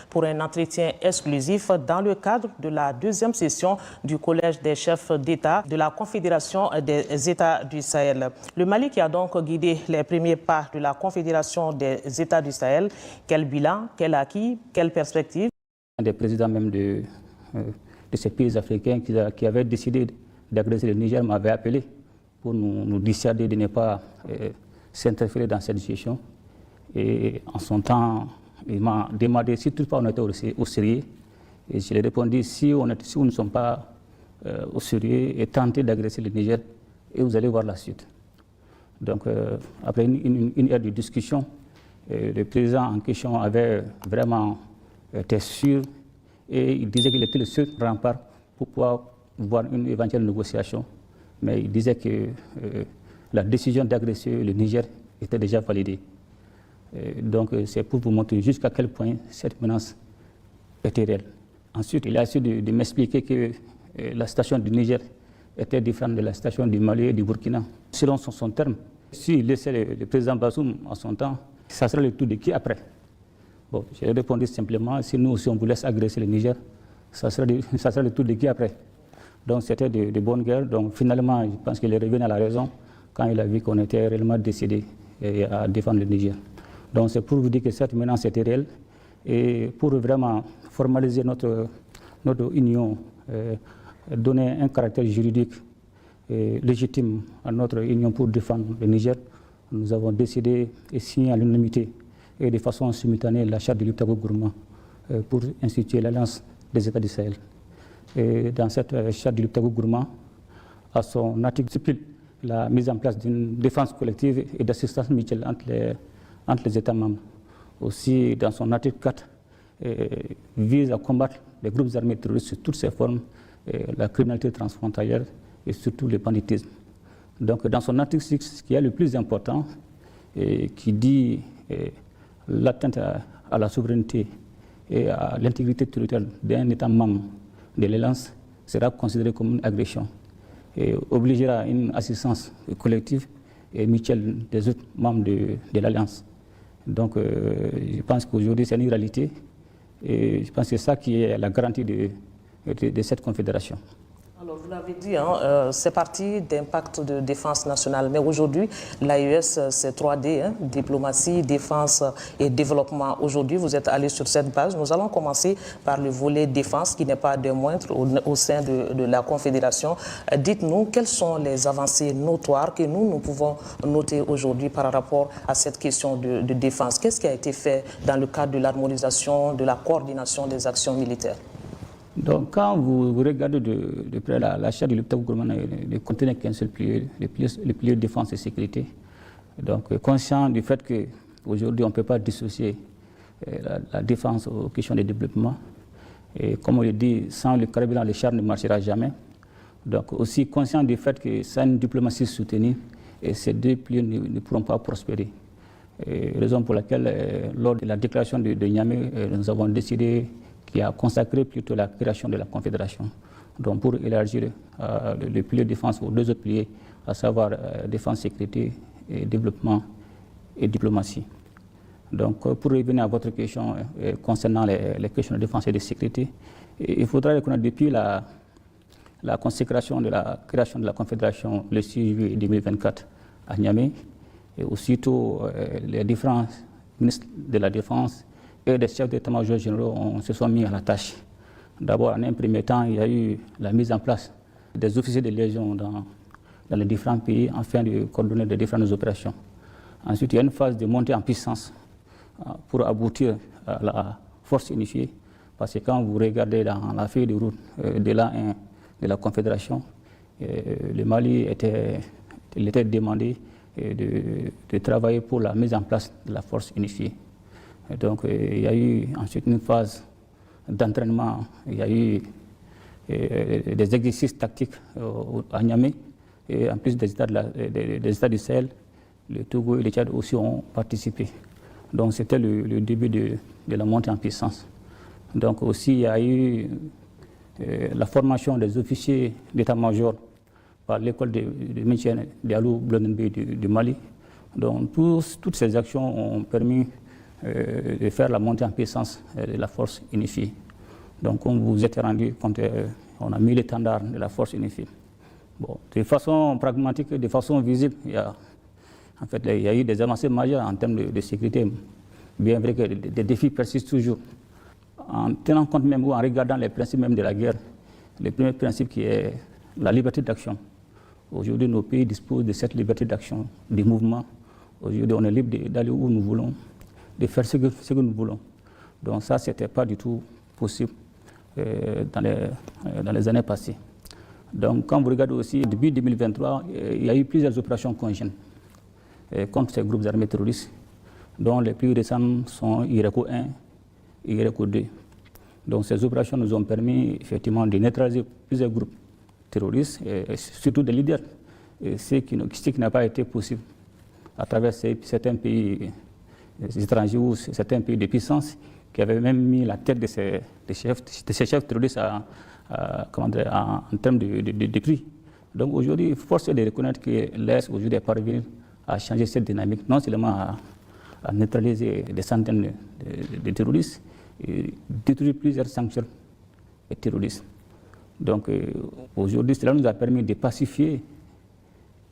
pour un entretien exclusif dans le cadre de la deuxième session du Collège des chefs d'État de la Confédération des États du Sahel. Le Mali qui a donc guidé les premiers pas de la Confédération des États du Sahel. Quel bilan, quel acquis, quelle perspective? Des présidents même de ces pays africains qui avaient décidé d'agresser le Niger m'avaient appelé pour nous dissuader de ne pas s'interférer dans cette situation. Et en son temps, il m'a demandé si toutefois on était au sérieux. Et je lui ai répondu si nous ne sommes pas au sérieux et tenté d'agresser le Niger, et vous allez voir la suite. Donc, après une heure de discussion, le président en question avait vraiment été sûr et il disait qu'il était le seul rempart pour pouvoir voir une éventuelle négociation. Mais il disait que la décision d'agresser le Niger était déjà validée. Donc c'est pour vous montrer jusqu'à quel point cette menace était réelle. Ensuite, il a essayé de m'expliquer que la situation du Niger était différente de la situation du Mali et du Burkina. Selon son terme, s'il laissait le président Bazoum en son temps, ça serait le tour de qui après? Bon, j'ai répondu simplement, si nous aussi on vous laisse agresser le Niger, ça serait le tour de qui après? Donc c'était de bonne guerre. Donc finalement, je pense qu'il est revenu à la raison quand il a vu qu'on était réellement décidé à défendre le Niger. Donc c'est pour vous dire que cette menace était réelle et pour vraiment formaliser notre union, donner un caractère juridique légitime à notre union pour défendre le Niger, nous avons décidé et signé à l'unanimité et de façon simultanée la charte de Liptako-Gourma pour instituer l'Alliance des États du Sahel. Et dans cette charte de Liptako-Gourma, à son article stipule la mise en place d'une défense collective et d'assistance mutuelle entre les États membres. Aussi, dans son article 4, vise à combattre les groupes armés terroristes sous toutes ses formes, la criminalité transfrontalière et surtout le banditisme. Donc, dans son article 6, ce qui est le plus important, qui dit l'atteinte à la souveraineté et à l'intégrité territoriale d'un État membre de l'Alliance sera considéré comme une agression et obligera une assistance collective et mutuelle des autres membres de l'Alliance. Donc, je pense qu'aujourd'hui, c'est une réalité et je pense que c'est ça qui est la garantie de cette confédération. Alors, vous l'avez dit, c'est parti d'un pacte de défense nationale. Mais aujourd'hui, l'AES, c'est 3D, diplomatie, défense et développement. Aujourd'hui, vous êtes allé sur cette base. Nous allons commencer par le volet défense, qui n'est pas des moindres au sein de la Confédération. Dites-nous, quelles sont les avancées notoires que nous pouvons noter aujourd'hui par rapport à cette question de défense? Qu'est-ce qui a été fait dans le cadre de l'harmonisation, de la coordination des actions militaires? Donc, quand vous regardez de près la charte de Liptako-Gourma ne contenait qu'un seul pilier, le pilier de défense et sécurité. Donc, conscient du fait qu'aujourd'hui, on ne peut pas dissocier la défense aux questions de développement. Et comme on le dit, sans le carburant, le char ne marchera jamais. Donc, aussi conscient du fait que sans une diplomatie soutenue, et ces deux piliers ne pourront pas prospérer. Raison pour laquelle, lors de la déclaration de Niamey, nous avons décidé qui a consacré plutôt la création de la Confédération. Donc pour élargir le pilier de défense aux deux autres piliers, à savoir défense, sécurité, et développement et diplomatie. Donc pour revenir à votre question concernant les questions de défense et de sécurité, il faudra reconnaître depuis la consécration de la création de la Confédération le 6 juillet 2024 à Niamey, et aussitôt les différents ministres de la Défense et des chefs d'état-major généraux se sont mis à la tâche. D'abord, en un premier temps, il y a eu la mise en place des officiers de liaison dans les différents pays afin de coordonner les différentes opérations. Ensuite, il y a une phase de montée en puissance pour aboutir à la force unifiée. Parce que quand vous regardez dans la feuille de route de l'A1 de la Confédération, le Mali était demandé de travailler pour la mise en place de la force unifiée. Donc, il y a eu ensuite une phase d'entraînement, il y a eu des exercices tactiques à Niamey, et en plus des États du Sahel, le Togo et le Tchad aussi ont participé. Donc, c'était le début de la montée en puissance. Donc, aussi, il y a eu la formation des officiers d'état-major par l'école de maintien de Alou Blonenbe du Mali. Donc, toutes ces actions ont permis de faire la montée en puissance de la force unifiée. Donc, comme vous êtes rendu compte, on a mis l'étendard de la force unifiée. Bon, de façon pragmatique, de façon visible, il y a eu des avancées majeures en termes de sécurité, bien vrai que des défis persistent toujours. En tenant compte même ou en regardant les principes même de la guerre, le premier principe qui est la liberté d'action. Aujourd'hui, nos pays disposent de cette liberté d'action, de mouvement. Aujourd'hui, on est libre d'aller où nous voulons, de faire ce que nous voulons. Donc ça, ce n'était pas du tout possible dans les années passées. Donc quand vous regardez aussi, depuis 2023, il y a eu plusieurs opérations conjointes contre ces groupes armés terroristes, dont les plus récentes sont IRECO 1 et IRECO 2. Donc ces opérations nous ont permis effectivement de neutraliser plusieurs groupes terroristes, et surtout des leaders, ce qui n'a pas été possible à travers certains pays étrangers ou certains pays de puissance qui avaient même mis la tête de ces chefs terroristes en termes de prix. Donc aujourd'hui, force est de reconnaître que l'Est aujourd'hui est parvenu à changer cette dynamique, non seulement à neutraliser des centaines de terroristes, et détruire plusieurs sanctuaires terroristes. Donc aujourd'hui, cela nous a permis de pacifier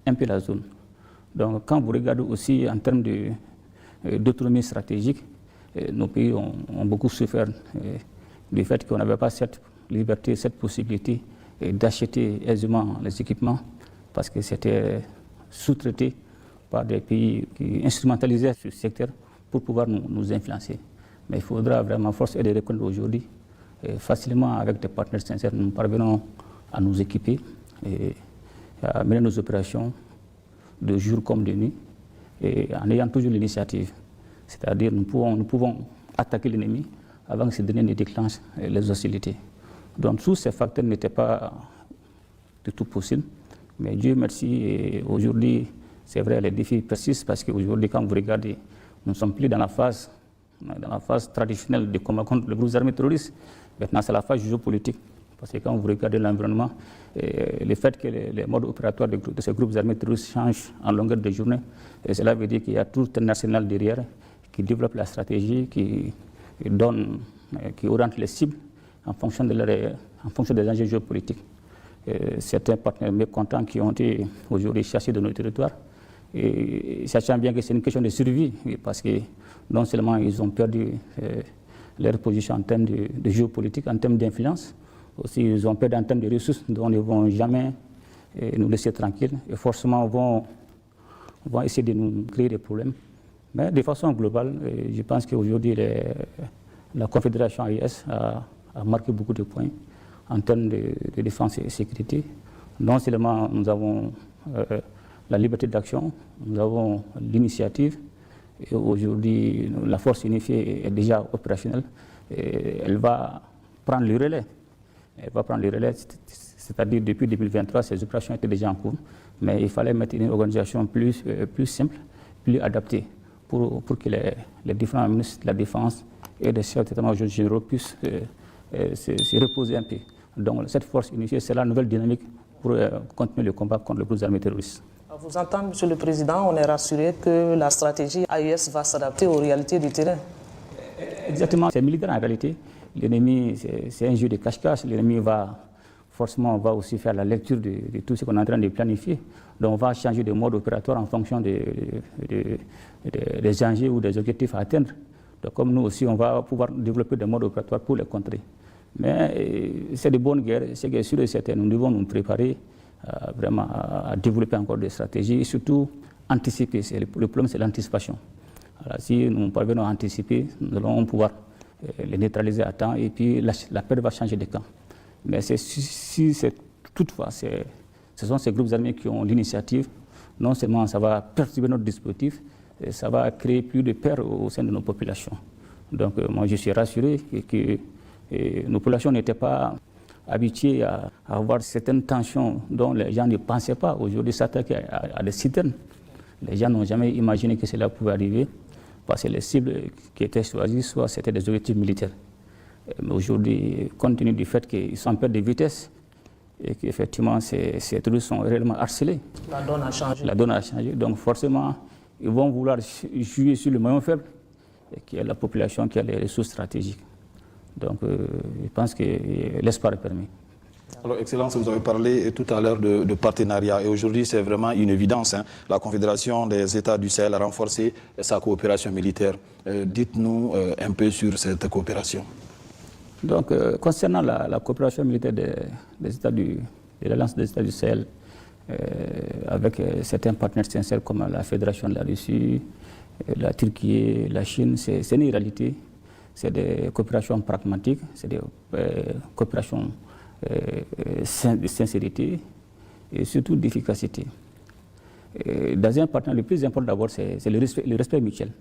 un peu la zone. Donc quand vous regardez aussi en termes d'autonomie stratégique, nos pays ont beaucoup souffert du fait qu'on n'avait pas cette liberté, cette possibilité d'acheter aisément les équipements parce que c'était sous-traité par des pays qui instrumentalisaient ce secteur pour pouvoir nous influencer. Mais il faudra vraiment force et de reconnaître aujourd'hui, facilement avec des partenaires sincères, nous parvenons à nous équiper et à mener nos opérations de jour comme de nuit et en ayant toujours l'initiative. C'est-à-dire nous pouvons attaquer l'ennemi avant que ce dernier ne déclenche les hostilités. Donc tous ces facteurs n'étaient pas du tout possibles. Mais Dieu merci, aujourd'hui, c'est vrai, les défis persistent parce qu'aujourd'hui, quand vous regardez, nous ne sommes plus dans la phase traditionnelle de combat contre les groupes armés terroristes. Maintenant, c'est la phase géopolitique. Parce que quand vous regardez l'environnement, le fait que les modes opératoires de ces groupes armés terroristes changent en longueur de journée, cela veut dire qu'il y a tout un arsenal derrière qui développe la stratégie, qui oriente les cibles en fonction des enjeux géopolitiques. Certains partenaires mécontents qui ont été aujourd'hui chassés de nos territoires, et sachant bien que c'est une question de survie, parce que non seulement ils ont perdu leur position en termes de géopolitique, en termes d'influence, aussi ils ont perdu en termes de ressources dont ils ne vont jamais nous laisser tranquilles et forcément vont essayer de nous créer des problèmes. Mais de façon globale, je pense qu'aujourd'hui la Confédération AES a marqué beaucoup de points en termes de défense et sécurité. Non seulement nous avons la liberté d'action, nous avons l'initiative, et aujourd'hui la force unifiée est déjà opérationnelle, et elle va prendre le relais. Elle va prendre le relais, c'est-à-dire depuis 2023, ces opérations étaient déjà en cours, mais il fallait mettre une organisation plus simple, plus adaptée, pour que les différents ministres de la Défense et les chefs d'état-major généraux puissent se reposer un peu. Donc cette force unifiée, c'est la nouvelle dynamique pour continuer le combat contre les groupes armés terroristes. À vous entendre, Monsieur le Président, on est rassuré que la stratégie AES va s'adapter aux réalités du terrain. Exactement, c'est militaire en réalité. L'ennemi, c'est un jeu de cache-cache. L'ennemi va aussi faire la lecture de tout ce qu'on est en train de planifier. Donc on va changer de mode opératoire en fonction des enjeux ou des objectifs à atteindre. Donc comme nous aussi, on va pouvoir développer des modes opératoires pour les contrer. Mais c'est de bonnes guerres, c'est que sûr et certain, nous devons nous préparer vraiment à développer encore des stratégies et surtout anticiper. Le problème, c'est l'anticipation. Si nous parvenons à anticiper, nous allons pouvoir les neutraliser à temps et puis la paix va changer de camp. Mais toutefois, ce sont ces groupes armés qui ont l'initiative. Non seulement ça va perturber notre dispositif, ça va créer plus de peur au sein de nos populations. Donc moi je suis rassuré que nos populations n'étaient pas habituées à avoir certaines tensions dont les gens ne pensaient pas aujourd'hui s'attaquer à des citernes. Les gens n'ont jamais imaginé que cela pouvait arriver parce que les cibles qui étaient choisies, soit c'était des objectifs militaires. Mais aujourd'hui, compte tenu du fait qu'ils sont en perte de vitesse et qu'effectivement ces terroristes sont réellement harcelés. La donne a changé. La donne a changé. Donc forcément, ils vont vouloir jouer sur le maillon faible et qui a la population, qui a les ressources stratégiques. Donc, je pense que l'espoir est permis. Alors, Excellence, vous avez parlé tout à l'heure de partenariat et aujourd'hui, c'est vraiment une évidence. La Confédération des États du Sahel a renforcé sa coopération militaire. Dites-nous un peu sur cette coopération. Donc, concernant la coopération militaire de l'Alliance des États du Sahel, avec certains partenaires sincères comme la Fédération de la Russie, la Turquie, la Chine, c'est une réalité. C'est des coopérations pragmatiques, c'est des coopérations de sincérité et surtout d'efficacité. Dans un partenariat, le plus important d'abord, c'est le respect mutuel.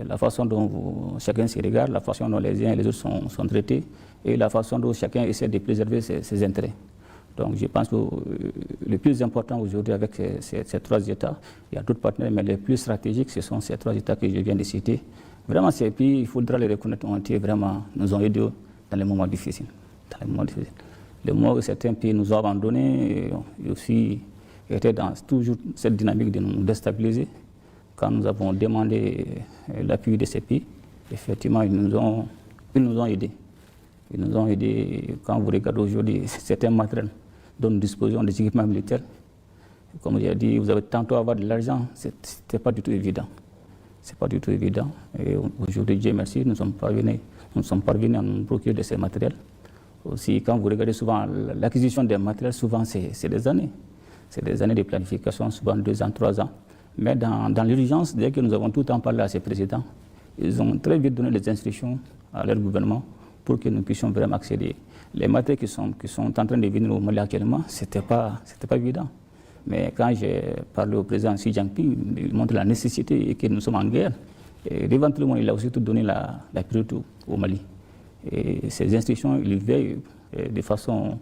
La façon dont chacun se regarde, la façon dont les uns et les autres sont traités et la façon dont chacun essaie de préserver ses intérêts. Donc je pense que le plus important aujourd'hui avec ces trois États, il y a d'autres partenaires, mais les plus stratégiques, ce sont ces trois États que je viens de citer. Vraiment, ces pays, il faudra les reconnaître, nous ont aidés dans les moments difficiles. Le moment où certains pays nous ont abandonnés, et aussi étaient dans toujours cette dynamique de nous déstabiliser. Quand nous avons demandé l'appui de ces pays, effectivement, ils nous ont aidés. Ils nous ont aidés. Quand vous regardez aujourd'hui certains matériels dont nous disposons des équipements militaires, comme j'ai dit, vous avez tantôt avoir de l'argent, ce n'était pas du tout évident. C'est pas du tout évident. Et aujourd'hui, Dieu merci, nous sommes parvenus à nous procurer de ces matériels. Aussi, quand vous regardez souvent l'acquisition des matériels, souvent c'est des années. C'est des années de planification, souvent 2 ans, 3 ans. Mais dans l'urgence, dès que nous avons tout le temps parlé à ces présidents, ils ont très vite donné des instructions à leur gouvernement pour que nous puissions vraiment accéder. Les matériels qui sont en train de venir au Mali actuellement, c'était pas évident. Mais quand j'ai parlé au président Xi Jinping, il montre la nécessité et que nous sommes en guerre. Et devant tout le monde, il a aussi tout donné la priorité au Mali. Et ces instructions, il veille de façon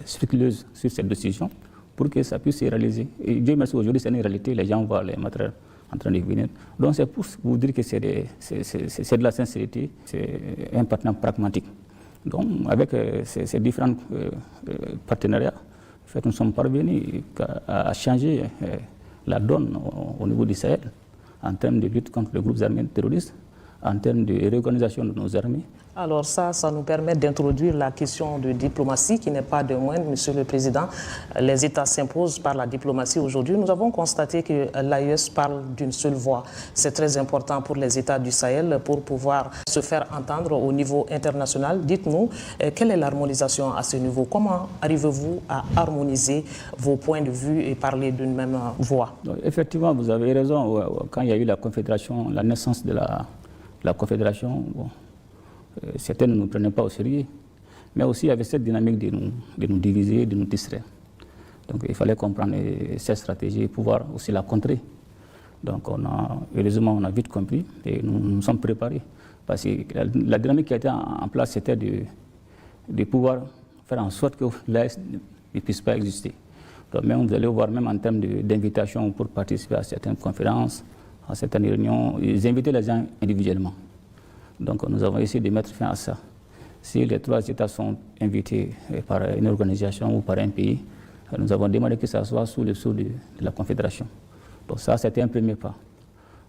scrupuleuse sur cette décision pour que ça puisse se réaliser. Et Dieu merci, aujourd'hui, c'est une réalité, les gens voient les matériels en train de venir. Donc c'est pour vous dire que c'est de la sincérité, c'est un partenaire pragmatique. Donc avec ces différents partenariats, en fait, nous sommes parvenus à changer la donne au niveau du Sahel en termes de lutte contre les groupes armés terroristes, en termes de réorganisation de nos armées. Alors ça nous permet d'introduire la question de diplomatie qui n'est pas de moindre, Monsieur le Président. Les États s'imposent par la diplomatie aujourd'hui. Nous avons constaté que l'AES parle d'une seule voix. C'est très important pour les États du Sahel pour pouvoir se faire entendre au niveau international. Dites-nous, quelle est l'harmonisation à ce niveau? Comment arrivez-vous à harmoniser vos points de vue et parler d'une même voix? Donc, effectivement, vous avez raison. Quand il y a eu la Confédération, la naissance de la Confédération, bon, certains ne nous prenaient pas au sérieux, mais aussi il y avait cette dynamique de nous diviser, de nous distraire. Donc il fallait comprendre cette stratégie et pouvoir aussi la contrer. Donc heureusement, on a vite compris et nous nous sommes préparés. Parce que la dynamique qui a été en place, c'était de pouvoir faire en sorte que l'AES ne puisse pas exister. Donc même, vous allez voir, même en termes d'invitation pour participer à certaines conférences, à certaines réunions, ils invitaient les gens individuellement. Donc nous avons essayé de mettre fin à ça. Si les trois États sont invités par une organisation ou par un pays, nous avons demandé que ça soit sous le sceau de la Confédération. Donc ça, c'était un premier pas.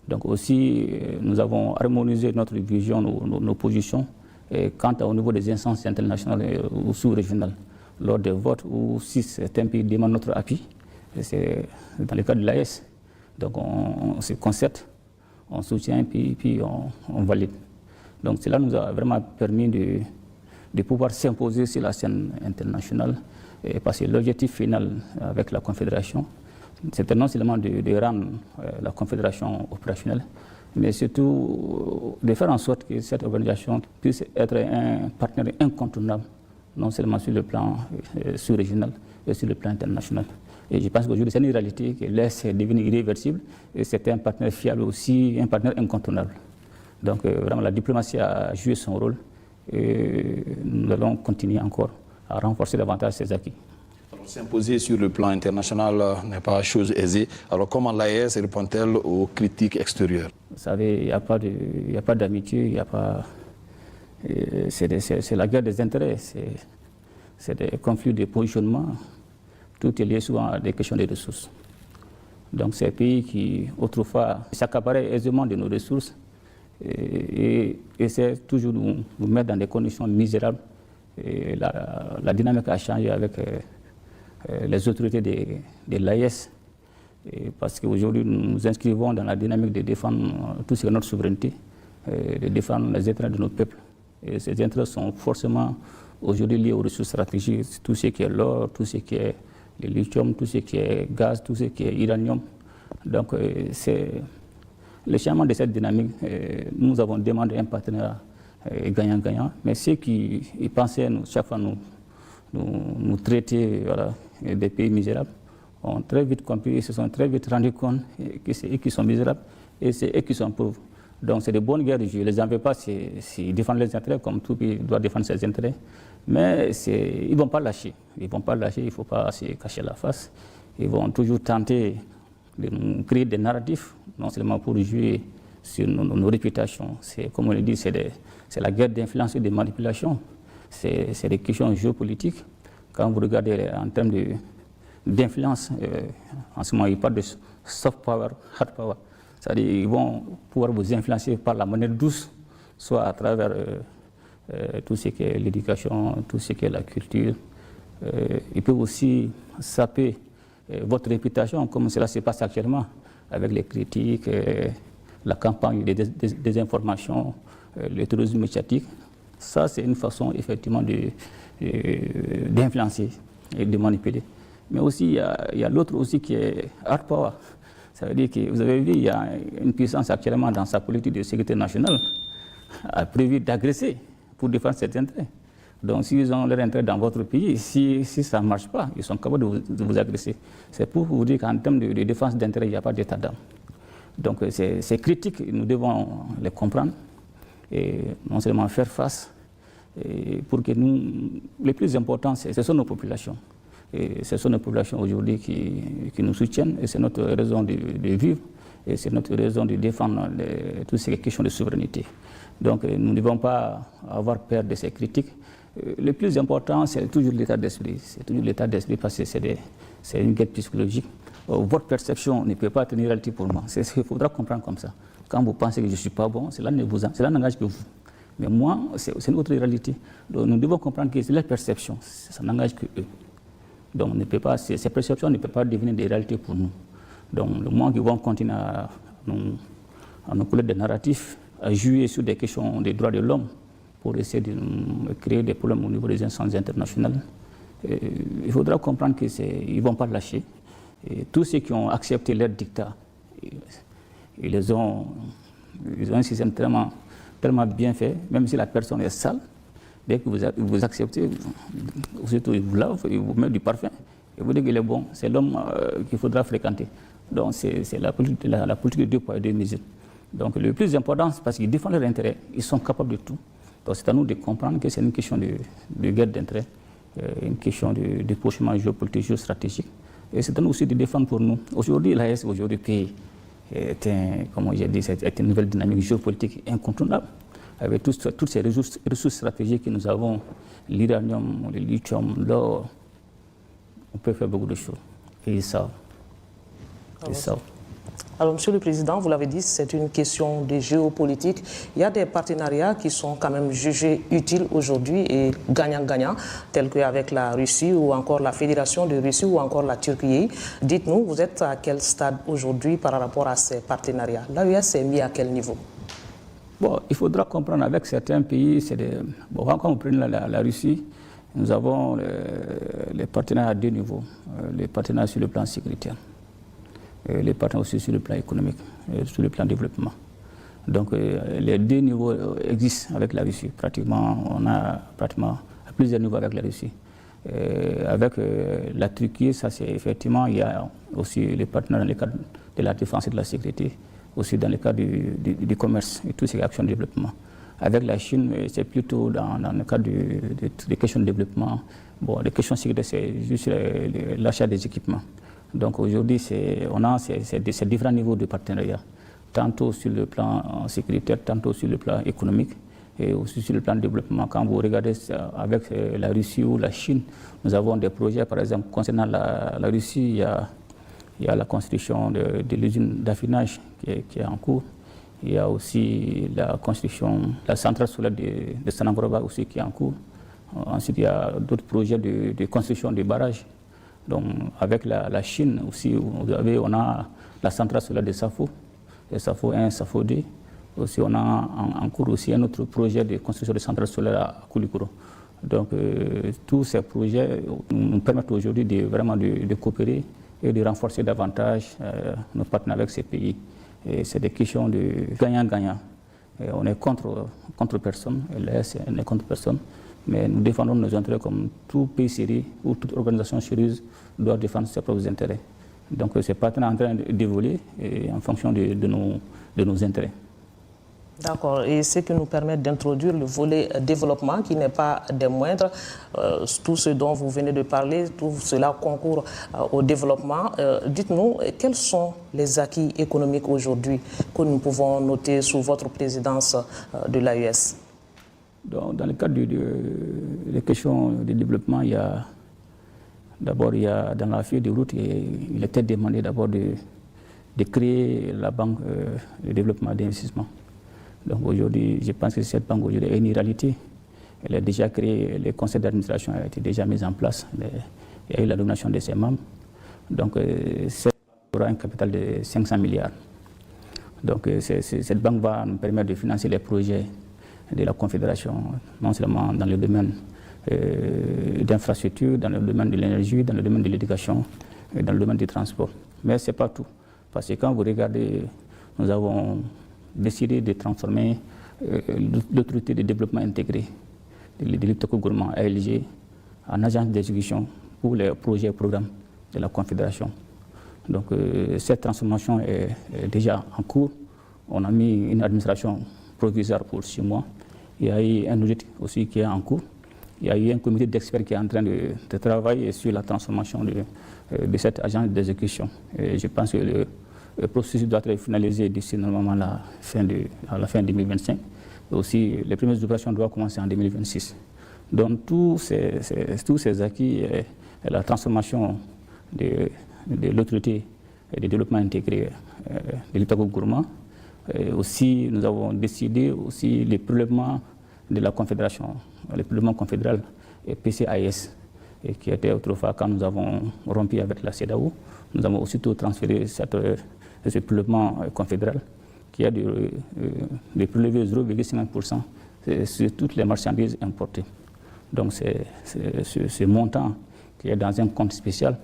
Donc aussi, nous avons harmonisé notre vision, nos positions, quant au niveau des instances internationales ou sous-régionales. Lors des votes, ou si certains pays demandent notre appui, c'est dans le cas de l'AES. Donc on se concerte, on soutient, puis on valide. Donc cela nous a vraiment permis de pouvoir s'imposer sur la scène internationale, parce que l'objectif final avec la Confédération, c'était non seulement de rendre la Confédération opérationnelle, mais surtout de faire en sorte que cette organisation puisse être un partenaire incontournable, non seulement sur le plan sous-régional, mais sur le plan international. Et je pense qu'aujourd'hui, c'est une réalité que l'Est est devenu irréversible, et c'est un partenaire fiable aussi, un partenaire incontournable. Donc vraiment, la diplomatie a joué son rôle et nous allons continuer encore à renforcer davantage ces acquis. S'imposer sur le plan international n'est pas chose aisée. Alors comment l'AES répond-elle aux critiques extérieures? Vous savez, il n'y a pas d'amitié, il n'y a pas... C'est la guerre des intérêts, c'est des conflits de positionnement. Tout est lié souvent à des questions de ressources. Donc ces pays qui autrefois s'accaparaient aisément de nos ressources, et essaie toujours de nous mettre dans des conditions misérables. Et la dynamique a changé avec les autorités de l'AES, parce qu'aujourd'hui nous nous inscrivons dans la dynamique de défendre tout ce qui est notre souveraineté, de défendre les intérêts de nos peuples. Et ces intérêts sont forcément aujourd'hui liés aux ressources stratégiques, tout ce qui est l'or, tout ce qui est le lithium, tout ce qui est gaz, tout ce qui est uranium. Donc c'est le changement de cette dynamique. Nous avons demandé un partenariat gagnant-gagnant, mais ceux qui pensaient chaque fois nous traiter des pays misérables ont très vite compris et se sont très vite rendus compte que c'est eux qui sont misérables et c'est eux qui sont pauvres. Donc c'est de bonnes guerres, je ne les en veux pas s'ils défendent leurs intérêts comme tout pays doit défendre ses intérêts, mais ils ne vont pas lâcher. Ils ne vont pas lâcher, il ne faut pas se cacher la face. Ils vont toujours tenter de nous créer des narratifs, non seulement pour jouer sur nos réputations. Comme on le dit, c'est la guerre d'influence et de manipulation. C'est des questions géopolitiques. Quand vous regardez en termes d'influence, en ce moment, ils parlent de soft power, hard power. C'est-à-dire qu'ils vont pouvoir vous influencer par la monnaie douce, soit à travers tout ce qui est l'éducation, tout ce qui est la culture. Ils peuvent aussi saper votre réputation, comme cela se passe actuellement, avec les critiques, la campagne des désinformations, le terrorisme médiatique. Ça, c'est une façon, effectivement, d'influencer et de manipuler. Mais aussi, il y a l'autre aussi qui est hard power. Ça veut dire que, vous avez vu, il y a une puissance actuellement dans sa politique de sécurité nationale a prévu d'agresser pour défendre ses intérêts. Donc, s'ils ont leur intérêt dans votre pays, si ça ne marche pas, ils sont capables de vous agresser. C'est pour vous dire qu'en termes de défense d'intérêt, il n'y a pas d'état d'âme. Donc, ces critiques, nous devons les comprendre et non seulement faire face, et pour que nous, le plus important, ce sont nos populations. Et ce sont nos populations aujourd'hui qui nous soutiennent et c'est notre raison de vivre et c'est notre raison de défendre toutes ces questions de souveraineté. Donc nous ne devons pas avoir peur de ces critiques. Le plus important, c'est toujours l'état d'esprit. C'est toujours l'état d'esprit parce que c'est une guerre psychologique. Votre perception ne peut pas être une réalité pour moi. Il faudra comprendre comme ça. Quand vous pensez que je ne suis pas bon, cela n'engage que vous. Mais moi, c'est une autre réalité. Donc nous devons comprendre que c'est leur perception. Ça n'engage que eux. Donc ces perceptions ne peuvent pas devenir des réalités pour nous. Donc le moment qu'ils vont continuer à nous coller des narratifs, à jouer sur des questions des droits de l'homme pour essayer de créer des problèmes au niveau des instances internationales, il faudra comprendre qu'ils ne vont pas lâcher. Et tous ceux qui ont accepté leur dictat, ils ont un système tellement bien fait, même si la personne est sale. Dès que vous acceptez, surtout ils vous lavent, ils vous mettent du parfum, et vous dites qu'il est bon, c'est l'homme qu'il faudra fréquenter. Donc c'est la politique de 2 poids et 2 mesures. Donc le plus important, c'est parce qu'ils défendent leurs intérêts, ils sont capables de tout. Donc c'est à nous de comprendre que c'est une question de guerre d'intérêts, une question de déprochement géopolitique, géostratégique. Et c'est à nous aussi de défendre pour nous. Aujourd'hui, l'AES, pays comme j'ai dit, c'est une nouvelle dynamique géopolitique incontournable. Avec toutes ces ressources stratégiques que nous avons, l'uranium, le lithium, l'or, on peut faire beaucoup de choses. Et ils savent. Alors, Monsieur le Président, vous l'avez dit, c'est une question de géopolitique. Il y a des partenariats qui sont quand même jugés utiles aujourd'hui et gagnant-gagnant, tels qu'avec la Russie ou encore la Fédération de Russie ou encore la Turquie. Dites-nous, vous êtes à quel stade aujourd'hui par rapport à ces partenariats? L'AES est mis à quel niveau? Bon, il faudra comprendre avec certains pays, quand vous prenez la Russie, nous avons les partenaires à 2 niveaux. Les partenaires sur le plan sécuritaire, les partenaires aussi sur le plan économique, sur le plan développement. Donc les 2 niveaux existent avec la Russie. On a pratiquement à plusieurs niveaux avec la Russie. Avec la Turquie, ça c'est effectivement, il y a aussi les partenaires dans le cadre de la défense et de la sécurité, aussi dans le cadre du commerce et toutes ces actions de développement. Avec la Chine, c'est plutôt dans le cadre des questions de développement. Bon, les questions de sécurité, c'est juste l'achat des équipements. Donc aujourd'hui, on a ces différents niveaux de partenariat, tantôt sur le plan sécuritaire, tantôt sur le plan économique et aussi sur le plan de développement. Quand vous regardez avec la Russie ou la Chine, nous avons des projets, par exemple, concernant la Russie, il y a la construction de l'usine d'affinage qui est en cours. Il y a aussi la construction, la centrale solaire de Sanangoroba aussi qui est en cours. Ensuite, il y a d'autres projets de construction de barrages. Donc, avec la Chine aussi, on a la centrale solaire de Safo 1, Safo 2. Aussi, on a en cours aussi un autre projet de construction de centrale solaire à Koulikoro. Donc, tous ces projets nous permettent aujourd'hui vraiment de coopérer et de renforcer davantage nos partenariats avec ces pays. C'est des questions de gagnant-gagnant. On est contre personne, l'ES n'est contre personne, mais nous défendons nos intérêts comme tout pays sérieux ou toute organisation sérieuse doit défendre ses propres intérêts. Donc ces partenaires sont en train d'évoluer en fonction de nos intérêts. D'accord, et ce qui nous permet d'introduire le volet développement qui n'est pas des moindres. Tout ce dont vous venez de parler, tout cela concourt au développement. Dites-nous, quels sont les acquis économiques aujourd'hui que nous pouvons noter sous votre présidence de l'AES? Dans le cadre des questions de développement, d'abord, dans la feuille de route, il était demandé d'abord de créer la banque de développement d'investissement. Donc aujourd'hui, je pense que cette banque aujourd'hui est une réalité. Elle est déjà créée, le conseil d'administration a été déjà mis en place. Il y a eu la nomination de ses membres. Donc cette banque aura un capital de 500 milliards. Donc cette banque va nous permettre de financer les projets de la Confédération, non seulement dans le domaine d'infrastructure, dans le domaine de l'énergie, dans le domaine de l'éducation et dans le domaine du transport. Mais ce n'est pas tout. Parce que quand vous regardez, nous avons décidé de transformer l'autorité de développement intégré de l'Iptako Gourmand ALG en agence d'exécution pour les projets et programmes de la Confédération. Donc cette transformation est déjà en cours. On a mis une administration provisoire pour 6 mois. Il y a eu un audit aussi qui est en cours. Il y a eu un comité d'experts qui est en train de travailler sur la transformation de cette agence d'exécution. Je pense que le processus doit être finalisé d'ici normalement à la fin 2025. Et aussi, les premières opérations doivent commencer en 2026. Donc, tous ces acquis et la transformation de l'autorité de développement intégré de l'Iptako Gourmand. Aussi, nous avons décidé aussi les prélèvements de la Confédération, les prélèvements confédéraux et PCAS, qui était autrefois quand nous avons rompu avec la CEDEAO. Nous avons aussitôt transféré ce prélèvement confédéral qui a de prélever 0,5% sur toutes les marchandises importées. Donc ce montant qui est dans un compte spécial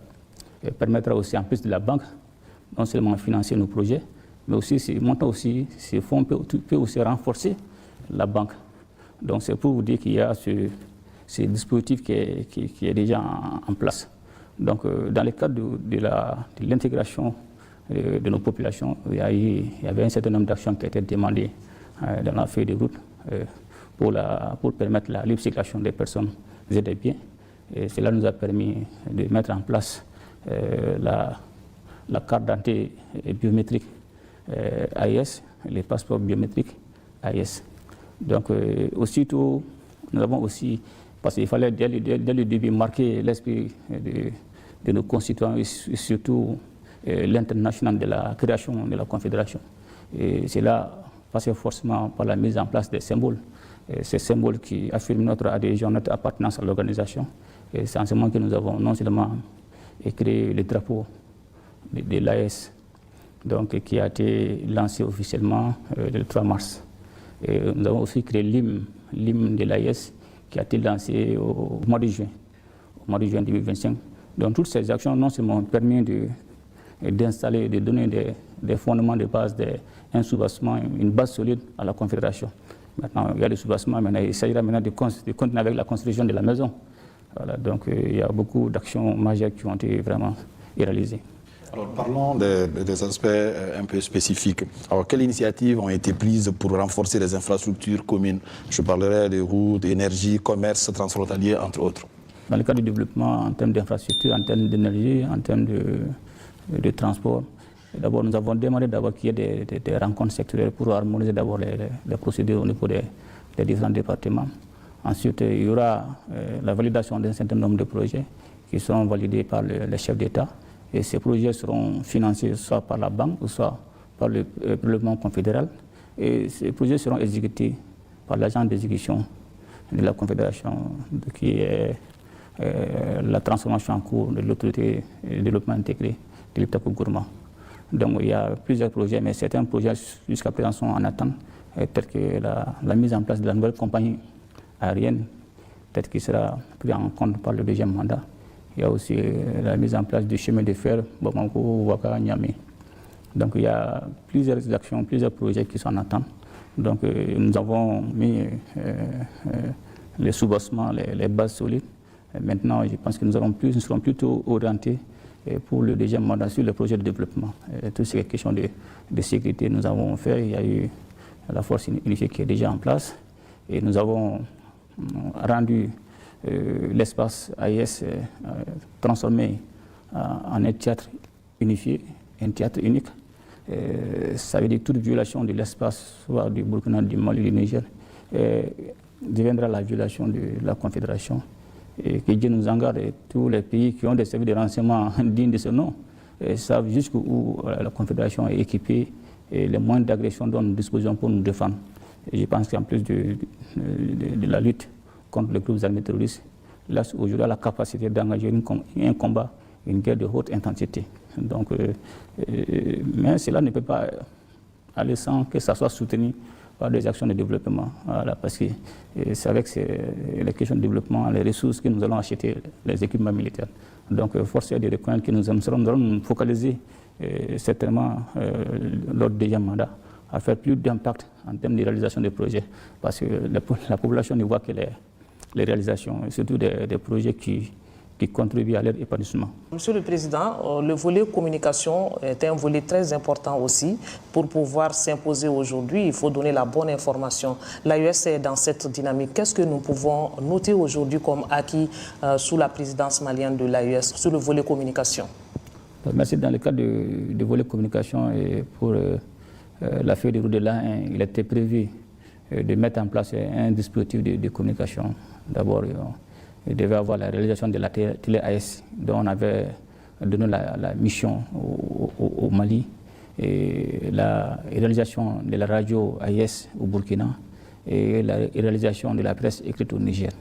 permettra aussi, en plus de la banque, non seulement financer nos projets, mais aussi ce montant aussi, ces fonds peut aussi renforcer la banque. Donc c'est pour vous dire qu'il y a ce dispositif qui est déjà en place. Donc dans le cadre de l'intégration de nos populations, il y avait un certain nombre d'actions qui étaient demandées dans la feuille de route pour permettre la libre circulation des personnes et des biens. Et cela nous a permis de mettre en place la carte d'identité biométrique AES, les passeports biométriques AES. Donc aussitôt, nous avons aussi, parce qu'il fallait dès le début marquer l'esprit de nos concitoyens et surtout l'international de la création de la Confédération. Et cela passait forcément par la mise en place des symboles. Ces symboles qui affirment notre adhésion, notre appartenance à l'organisation. Et c'est en ce moment que nous avons non seulement créé le drapeau de l'AES, donc qui a été lancé officiellement le 3 mars. Et nous avons aussi créé l'hymne de l'AES qui a été lancé au mois de juin 2025. Donc toutes ces actions non seulement ont permis d'installer, de donner des fondements de base, un soubassement, une base solide à la Confédération. Maintenant, il y a le soubassement, maintenant il s'agira maintenant de continuer avec la construction de la maison. Voilà, donc il y a beaucoup d'actions majeures qui ont été vraiment réalisées. Alors parlons des aspects un peu spécifiques. Alors quelles initiatives ont été prises pour renforcer les infrastructures communes? Je parlerai de routes, d'énergie, commerce transfrontalier, entre autres. Dans le cadre du développement en termes d'infrastructures, en termes d'énergie, en termes de transport, d'abord nous avons demandé qu'il y ait des rencontres sectorielles pour harmoniser d'abord les procédures au niveau des différents départements. Ensuite, il y aura la validation d'un certain nombre de projets qui seront validés par les chefs d'État. Et ces projets seront financés soit par la banque ou soit par le prélèvement confédéral. Et ces projets seront exécutés par l'agent d'exécution de la Confédération, qui est la transformation en cours de l'autorité de développement intégré de l'Iptako-Gourma. Donc il y a plusieurs projets, mais certains projets jusqu'à présent sont en attente, tels que la mise en place de la nouvelle compagnie aérienne, peut-être qui sera pris en compte par le deuxième mandat. Il y a aussi la mise en place du chemin de fer Bamako-Ouaka-Niamey. Donc il y a plusieurs actions, plusieurs projets qui sont en attente. Donc nous avons mis les sous-bassements, les bases solides. Maintenant, je pense que nous serons plutôt orientés pour le deuxième mandat sur le projet de développement. Toutes ces questions de sécurité, nous avons fait. Il y a eu la force unifiée qui est déjà en place. Et nous avons rendu l'espace AIS transformé en un théâtre unifié, un théâtre unique. Ça veut dire toute violation de l'espace, soit du Burkina, du Mali, du Niger, deviendra la violation de la Confédération. Et que Dieu nous en garde, et tous les pays qui ont des services de renseignement dignes de ce nom savent jusqu'où la Confédération est équipée et les moyens d'agression dont nous disposons pour nous défendre. Et je pense qu'en plus de la lutte contre les groupes armés terroristes, là aujourd'hui a la capacité d'engager un combat, une guerre de haute intensité. Donc, mais cela ne peut pas aller sans que ça soit soutenu par des actions de développement. Voilà, parce que c'est avec les questions de développement, les ressources que nous allons acheter les équipements militaires. Donc, force est de reconnaître que nous allons nous focaliser certainement lors du deuxième mandat à faire plus d'impact en termes de réalisation des projets. Parce que la population ne voit que les réalisations, et surtout des projets qui contribuent à leur épanouissement. Monsieur le Président, le volet communication est un volet très important aussi. Pour pouvoir s'imposer aujourd'hui, il faut donner la bonne information. L'AES est dans cette dynamique. Qu'est-ce que nous pouvons noter aujourd'hui comme acquis sous la présidence malienne de l'AES sur le volet communication? Merci. Dans le cadre du volet communication et pour la feuille de route de l'A1, il était prévu de mettre en place un dispositif de communication. D'abord, il devait avoir la réalisation de la télé AS, dont on avait donné la mission au Mali, et la réalisation de la radio AIS au Burkina, et la réalisation de la presse écrite au Niger.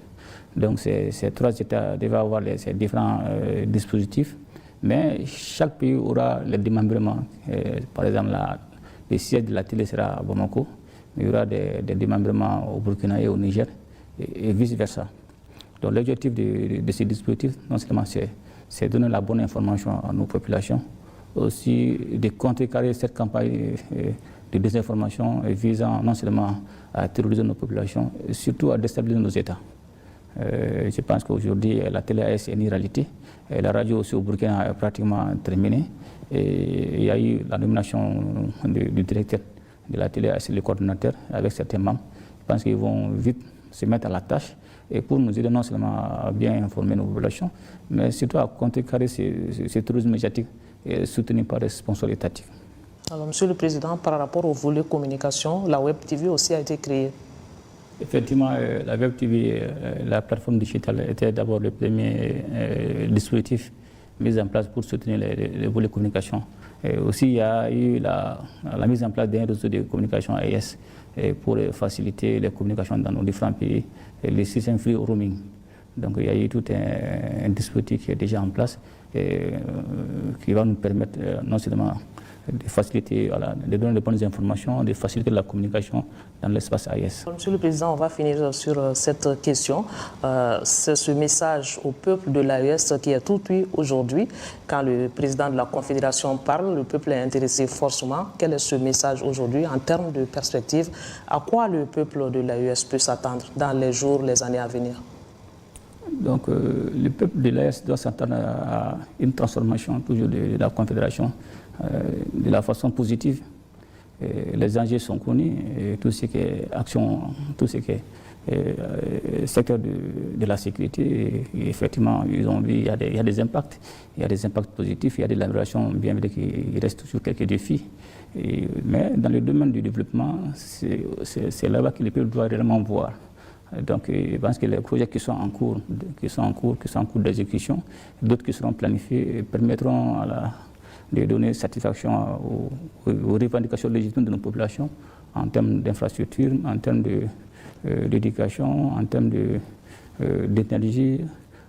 Donc ces trois États devaient avoir ces différents dispositifs, mais chaque pays aura les démembrements. Par exemple, le siège de la télé sera à Bamako, mais il y aura des démembrements au Burkina et au Niger, et vice-versa. Donc l'objectif de ces dispositifs, non seulement c'est donner la bonne information à nos populations, aussi de contrecarrer cette campagne de désinformation visant non seulement à terroriser nos populations, mais surtout à déstabiliser nos États. Je pense qu'aujourd'hui, la télé AS est une réalité. Et la radio aussi au Burkina est pratiquement terminée. Et il y a eu la nomination du directeur de la télé AS, le coordinateur, avec certains membres. Je pense qu'ils vont vite se mettre à la tâche et pour nous aider non seulement à bien informer nos populations, mais surtout à contrecarrer ce tourisme médiatique soutenu par des sponsors étatiques. Alors, Monsieur le Président, par rapport au volet communication, la Web TV aussi a été créée. Effectivement, la Web TV, la plateforme digitale, était d'abord le premier dispositif mis en place pour soutenir les volets communication. Et aussi, il y a eu la mise en place d'un réseau de communication AIS pour faciliter les communications dans nos différents pays, les systèmes free roaming. Donc il y a eu tout un dispositif qui est déjà en place et qui va nous permettre non seulement de faciliter, de donner de bonnes informations, de faciliter la communication dans l'espace AIS. Monsieur le Président, on va finir sur cette question. C'est ce message au peuple de l'AES qui est tout oui aujourd'hui. Quand le président de la Confédération parle, le peuple est intéressé forcément. Quel est ce message aujourd'hui en termes de perspective? À quoi le peuple de l'AES peut s'attendre dans les jours, les années à venir? Donc, le peuple de l'AES doit s'attendre à une transformation toujours de la Confédération de la façon positive. Les enjeux sont connus, et tout ce qui est action, tout ce qui est secteur de la sécurité, et effectivement, ils ont vu, il y a des impacts. Il y a des impacts positifs, il y a de l'amélioration, bien vrai qu'il reste toujours quelques défis. Mais dans le domaine du développement, c'est là-bas que le peuple doit réellement voir. Donc, je pense que les projets qui sont en cours d'exécution, d'autres qui seront planifiés, permettront de donner satisfaction aux revendications légitimes de nos populations, en termes d'infrastructure, en termes d'éducation, en termes d'énergie,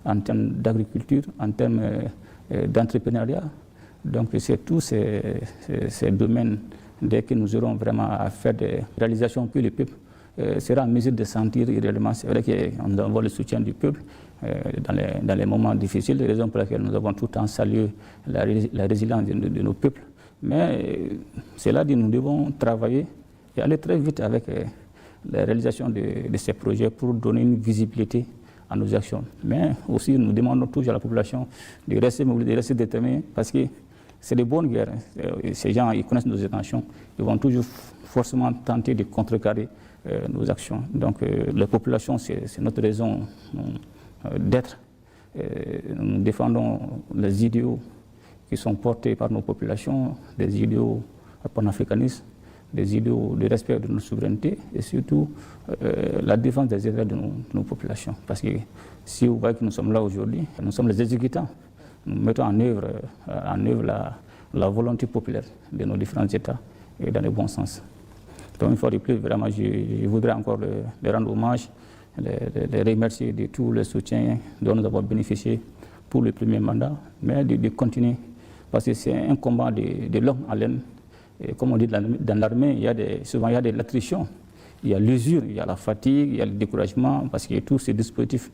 en termes d'agriculture, en termes d'entrepreneuriat. Donc c'est tous ces domaines, dès que nous aurons vraiment à faire des réalisations que le peuple sera en mesure de sentir réellement. C'est vrai qu'on envoie le soutien du peuple dans les moments difficiles, raison pour laquelle nous avons tout le temps salué la résilience de nos peuples. Mais cela dit, nous devons travailler et aller très vite avec la réalisation de ces projets pour donner une visibilité à nos actions. Mais aussi, nous demandons toujours à la population de rester mobilisée, de rester déterminée, parce que c'est des bonnes guerres. Ces gens, ils connaissent nos intentions, ils vont toujours forcément tenter de contrecarrer nos actions. Donc la population, c'est notre raison d'être. Nous défendons les idéaux qui sont portés par nos populations, des idéaux panafricanistes, des idéaux de respect de nos souverainetés et surtout la défense des intérêts de nos populations. Parce que si vous voyez que nous sommes là aujourd'hui, nous sommes les exécutants. Nous mettons en œuvre la volonté populaire de nos différents États et dans le bon sens. Donc une fois de plus, vraiment, je voudrais encore les rendre hommage, les remercier de tout le soutien dont nous avons bénéficié pour le premier mandat, mais de continuer, parce que c'est un combat de longue haleine. Et comme on dit dans l'armée, souvent il y a de l'attrition, il y a l'usure, il y a la fatigue, il y a le découragement, parce que tout ce dispositif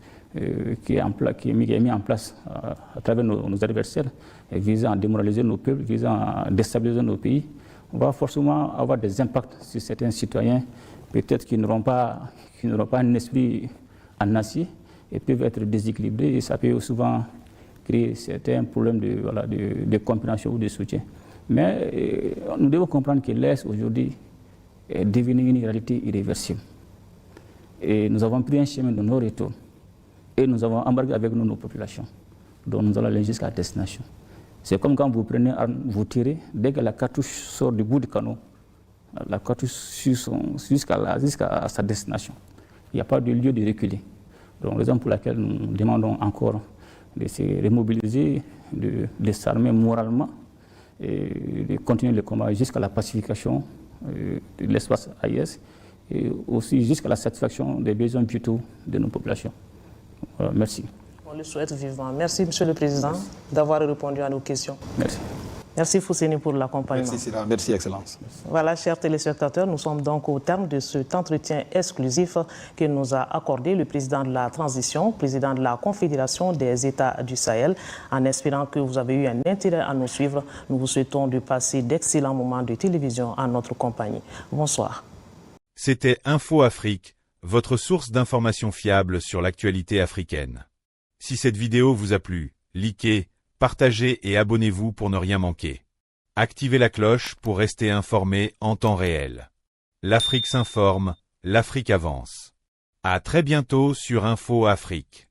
qui est mis en place à travers nos adversaires, visant à démoraliser nos peuples, visant à déstabiliser nos pays, on va forcément avoir des impacts sur certains citoyens, peut-être qui n'auront pas un esprit en acier et peuvent être déséquilibrés, et ça peut souvent créer certains problèmes de compréhension ou de soutien. Mais nous devons comprendre que l'Est aujourd'hui est devenu une réalité irréversible. Et nous avons pris un chemin de non-retour. Et nous avons embarqué avec nous nos populations, dont nous allons aller jusqu'à la destination. C'est comme quand vous prenez arme, vous tirez, dès que la cartouche sort du bout du canon, la cartouche suit jusqu'à sa destination. Il n'y a pas de lieu de reculer. Donc, raison pour laquelle nous demandons encore de se remobiliser, de s'armer moralement et de continuer le combat jusqu'à la pacification de l'espace AIS et aussi jusqu'à la satisfaction des besoins vitaux de nos populations. Voilà, merci. On le souhaite vivement. Merci, Monsieur le Président, d'avoir répondu à nos questions. Merci. Merci, Fousseni, pour l'accompagnement. Merci, Sira. Merci, Excellence. Voilà, chers téléspectateurs, nous sommes donc au terme de cet entretien exclusif que nous a accordé le président de la transition, président de la Confédération des États du Sahel. En espérant que vous avez eu un intérêt à nous suivre, nous vous souhaitons de passer d'excellents moments de télévision en notre compagnie. Bonsoir. C'était Info Afrique, votre source d'informations fiables sur l'actualité africaine. Si cette vidéo vous a plu, likez, partagez et abonnez-vous pour ne rien manquer. Activez la cloche pour rester informé en temps réel. L'Afrique s'informe, l'Afrique avance. À très bientôt sur Info Afrique.